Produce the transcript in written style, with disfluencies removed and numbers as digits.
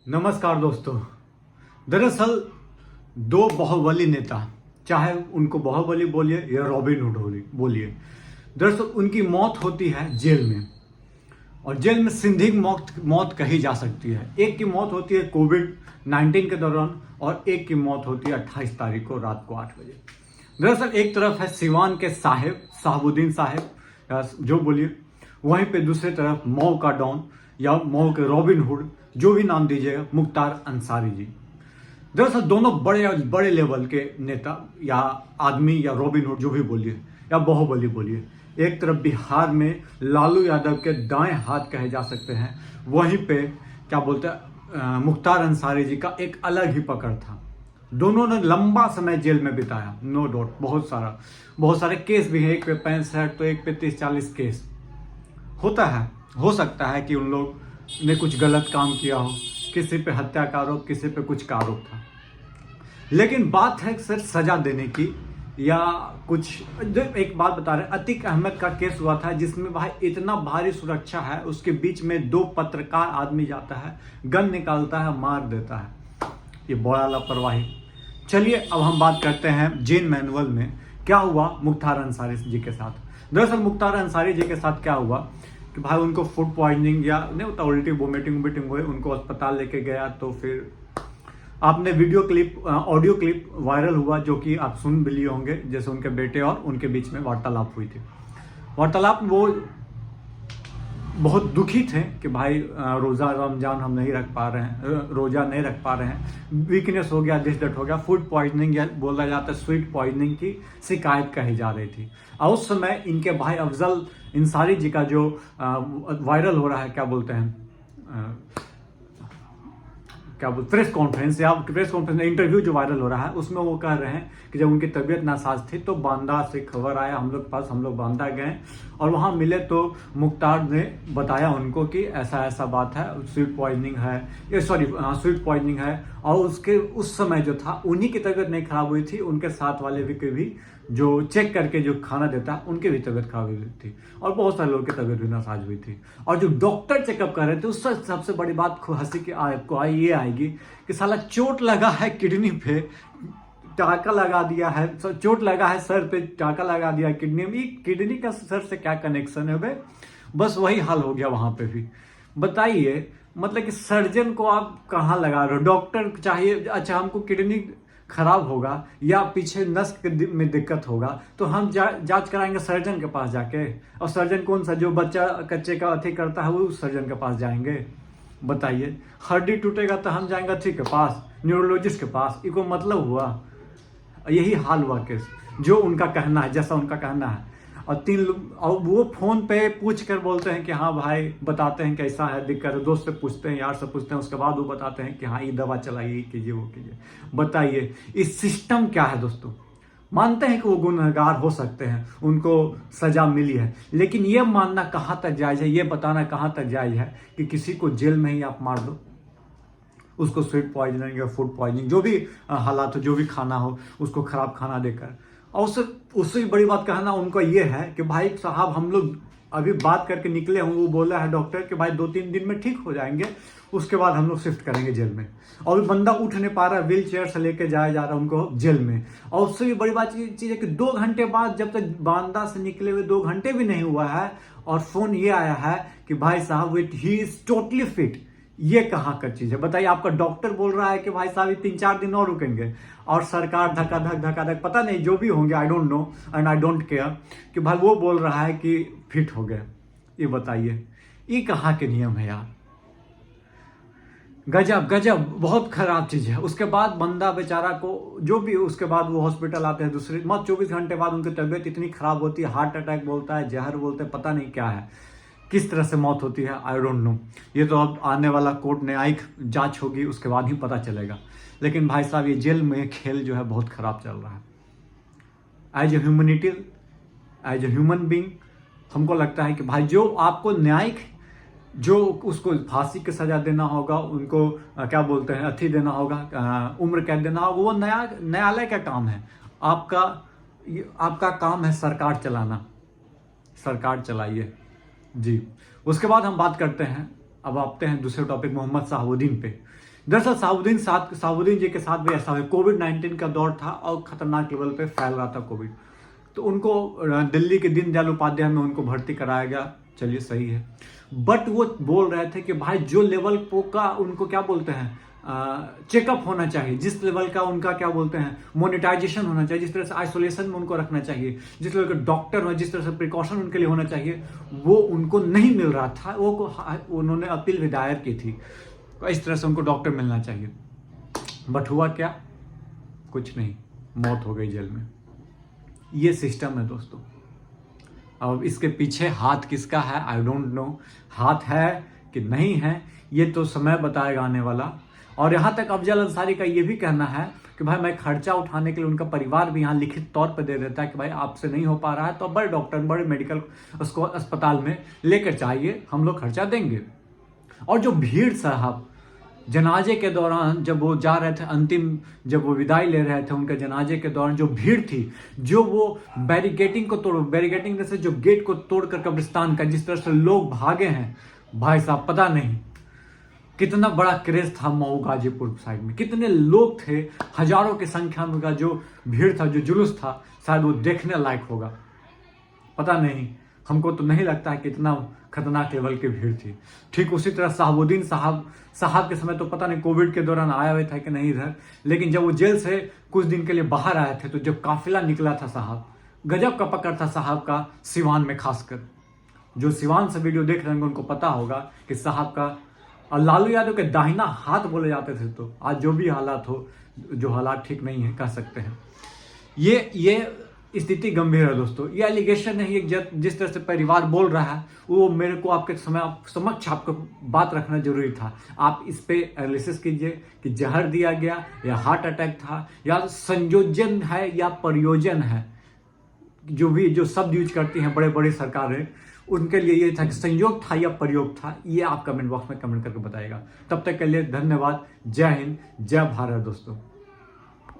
नमस्कार दोस्तों। दरअसल दो बाहुबली नेता, चाहे उनको बाहुबली बोलिए या रॉबिन हुड बोलिए, दरअसल उनकी मौत होती है जेल में। और जेल में सिंधिक मौत कही जा सकती है। एक की मौत होती है कोविड-19 के दौरान और एक की मौत होती है 28 तारीख को रात को 8 बजे। दरअसल एक तरफ है सिवान के साहबुद्दीन साहब, या जो बोलिए, वहीं पे दूसरी तरफ मऊ का डॉन या मऊ के रॉबिन हुड, जो भी नाम दीजिएगा, मुख्तार अंसारी जी। दरअसल दोनों बड़े बड़े लेवल के नेता या आदमी, या रॉबिन हुड जो भी बोलिए, या बाहुबली बोलिए। एक तरफ बिहार में लालू यादव के दाएं हाथ कहे जा सकते हैं, वहीं पे क्या बोलते हैं, मुख्तार अंसारी जी का एक अलग ही पकड़ था। दोनों ने लंबा समय जेल में बिताया, नो डाउट। बहुत सारे केस भी हैं, एक पे 65 तो एक पे 30-40 केस होता है। हो सकता है कि उन लोग ने कुछ गलत काम किया हो, किसी पे हत्या का आरोप, किसी पे कुछ का आरोप था। लेकिन बात है सिर्फ सजा देने की या कुछ। एक बात बता रहे, अतीक अहमद का केस हुआ था जिसमें भाई इतना भारी सुरक्षा है, उसके बीच में 2 पत्रकार आदमी जाता है, गन निकालता है, मार देता है। ये बड़ा लापरवाही। चलिए अब हम बात करते हैं जेन मैनुअल में क्या हुआ मुख्तार अंसारी जी के साथ। दरअसल मुख्तार अंसारी जी के साथ क्या हुआ कि भाई उनको फूड पॉइजनिंग या नहीं होता, उल्टी वोमिटिंग हुए, उनको अस्पताल लेके गया। तो फिर आपने ऑडियो क्लिप वायरल हुआ, जो कि आप सुन भी लिए होंगे, जैसे उनके बेटे और उनके बीच में वार्तालाप हुई थी। वार्तालाप वो बहुत दुखी थे कि भाई रोज़ा रमजान हम नहीं रख पा रहे हैं, रोज़ा नहीं रख पा रहे हैं, वीकनेस हो गया, डिस हो गया, फूड पॉइजनिंग या बोला जाता है स्वीट पॉइजनिंग की शिकायत कही जा रही थी। और उस समय इनके भाई अफजल अंसारी जी का जो वायरल हो रहा है, क्या बोलते हैं, प्रेस कॉन्फ्रेंस इंटरव्यू जो वायरल हो रहा है, उसमें वो कह रहे हैं कि जब उनकी तबीयत नासाज थी तो बांदा से खबर आया हम लोग के पास, हम लोग बांदा गए और वहाँ मिले तो मुख्तार ने बताया उनको कि ऐसा ऐसा बात है, स्वीट पॉइजनिंग है। और उस समय जो था, उन्हीं की तबीयत नहीं खराब हुई थी, उनके साथ वाले भी जो चेक करके जो खाना देता है, उनकी भी तबीयत खराब हुई थी और बहुत सारे लोगों की तबीयत भी नासाज हुई थी। और जो डॉक्टर चेकअप कर रहे थे, उससे सबसे बड़ी बात हंसी की आपको ये आएगी कि साला चोट लगा है किडनी पे, टाका लगा दिया है, चोट लगा है सर पे, टाका लगा दिया किडनी में। किडनी का सर से क्या कनेक्शन है भाई? बस वही हाल हो गया वहां पे भी। बताइए, मतलब कि सर्जन को आप कहाँ लगा रहे हो? डॉक्टर चाहिए, अच्छा हमको किडनी खराब होगा या पीछे नस में दिक्कत होगा तो हम जांच कराएंगे सर्जन के पास जाके। और सर्जन कौन सा? जो बच्चा कच्चे का अथी करता है, वो उस सर्जन के पास जाएंगे। बताइए, हड्डी टूटेगा तो हम जाएंगे अथी के पास, न्यूरोलॉजिस्ट के पास। इको मतलब हुआ, यही हाल हुआ केस, जो उनका कहना है, जैसा उनका कहना है। और वो फोन पे पूछ कर बोलते हैं कि हाँ भाई, बताते हैं कैसा है दिक्कत है, दोस्त से पूछते हैं, यार से पूछते हैं, उसके बाद वो बताते हैं कि हाँ ये दवा चलाइए, कीजिए, वो कीजिए। बताइए इस सिस्टम क्या है दोस्तों? मानते हैं कि वो गुनहगार हो सकते हैं, उनको सजा मिली है, लेकिन ये मानना कहाँ तक जायज है, ये बताना कहाँ तक जायज है कि किसी को जेल में ही आप मार दो, उसको स्वीट पॉइजनिंग या फूड पॉइजनिंग, जो भी हालात हो, जो भी खाना हो, उसको खराब खाना देकर। और उससे बड़ी बात कहना उनका ये है कि भाई साहब, हम लोग अभी बात करके निकले हूँ, वो बोला है डॉक्टर कि भाई 2-3 दिन में ठीक हो जाएंगे, उसके बाद हम लोग शिफ्ट करेंगे जेल में। और बंदा उठ नहीं पा रहा, व्हील चेयर से लेके जाया जा रहा है उनको जेल में। और उससे भी बड़ी बात चीज है कि 2 घंटे बाद, जब तक बांदा से निकले हुए 2 घंटे भी नहीं हुआ है, और फोन ये आया है कि भाई साहब ही इज टोटली फिट। ये कहाँ का चीज है? बताइए, आपका डॉक्टर बोल रहा है कि भाई साहब 3-4 दिन और रुकेंगे, और सरकार धक्का धक पता नहीं जो भी होंगे, I don't know and I don't care, कि भाई वो बोल रहा है कि फिट हो गए। ये बताइए, ये कहाँ के नियम है यार? गजब, बहुत खराब चीज है। उसके बाद बंदा बेचारा को, जो भी, उसके बाद वो हॉस्पिटल आते हैं, दूसरे 24 घंटे बाद उनकी तबीयत इतनी खराब होती है, हार्ट अटैक बोलता है, जहर बोलते हैं, पता नहीं क्या है, किस तरह से मौत होती है, आई डोंट नो। ये तो अब आने वाला कोर्ट न्यायिक जांच होगी, उसके बाद ही पता चलेगा। लेकिन भाई साहब, ये जेल में खेल जो है बहुत खराब चल रहा है। As a humanity, as a human being, हमको लगता है कि भाई जो आपको न्यायिक, जो उसको फांसी की सजा देना होगा, उनको क्या बोलते हैं, अथी देना होगा, उम्र कैद देना होगा, वो न्यायालय का काम है। आपका काम है सरकार चलाना। सरकार चलाइए जी। उसके बाद हम बात करते हैं, अब आते हैं दूसरे टॉपिक, मोहम्मद साहबुद्दीन पे, दरअसल साहुद्दीन जी के साथ भी ऐसा हुआ। कोविड-19 का दौर था और खतरनाक लेवल पे फैल रहा था कोविड, तो उनको दिल्ली के दीनदयाल उपाध्याय में उनको भर्ती कराया गया। चलिए सही है, बट वो बोल रहे थे कि भाई जो लेवल का उनको क्या बोलते हैं चेकअप होना चाहिए, जिस लेवल का उनका क्या बोलते हैं मोनेटाइजेशन होना चाहिए, जिस तरह से आइसोलेशन में उनको रखना चाहिए, जिस लेवल के डॉक्टर हो, जिस तरह से प्रिकॉशन उनके लिए होना चाहिए, वो उनको नहीं मिल रहा था। उन्होंने अपील भी दायर की थी, इस तरह से उनको डॉक्टर मिलना चाहिए। बट हुआ क्या? कुछ नहीं, मौत हो गई जेल में। ये सिस्टम है दोस्तों। अब इसके पीछे हाथ किसका है आई डोंट नो। हाथ है कि नहीं है ये तो समय बताएगा आने वाला। और यहाँ तक अफजल अंसारी का ये भी कहना है कि भाई मैं खर्चा उठाने के लिए, उनका परिवार भी यहाँ लिखित तौर पर दे देता है कि भाई आपसे नहीं हो पा रहा है तो बड़े डॉक्टर, बड़े मेडिकल उसको अस्पताल में लेकर जाइए, हम लोग खर्चा देंगे। और जो भीड़ साहब जनाजे के दौरान जब वो जा रहे थे, अंतिम जब वो विदाई ले रहे थे, उनके जनाजे के दौरान जो भीड़ थी, जो वो बैरिकेटिंग जैसे जो गेट को तोड़कर कब्रिस्तान का जिस तरह से लोग भागे हैं, भाई साहब पता नहीं कितना बड़ा क्रेज था मऊ गाजीपुर साइड में, कितने लोग थे, हजारों की संख्या में का जो भीड़ था, जो जुलूस था, शायद वो देखने लायक होगा। पता नहीं, हमको तो नहीं लगता है कि इतना खतरनाक लेवल की भीड़ थी। ठीक उसी तरह साहबुद्दीन साहब के समय तो पता नहीं कोविड के दौरान आया हुआ था कि नहीं इधर, लेकिन जब वो जेल से कुछ दिन के लिए बाहर आए थे तो जब काफिला निकला था साहब, गजब का पकड़ था साहब का सिवान में। खासकर जो सिवान से वीडियो देख रहे हैं उनको पता होगा कि साहब का, और लालू यादव के दाहिना हाथ बोले जाते थे। तो आज जो भी हालात हो, जो हालात ठीक नहीं है कह सकते हैं, ये स्थिति गंभीर है दोस्तों। ये एलिगेशन है, ये जिस तरह से परिवार बोल रहा है वो मेरे को आपके समक्ष आपको बात रखना जरूरी था। आप इस पे एनालिसिस कीजिए कि जहर दिया गया या हार्ट अटैक था या संयोजन है या प्रयोजन है। जो शब्द यूज करती हैं बड़े बड़े सरकारें, उनके लिए ये था कि संयोग था या प्रयोग था। ये आप कमेंट बॉक्स में कमेंट करके बताइएगा। तब तक के लिए धन्यवाद। जय हिंद, जय भारत दोस्तों।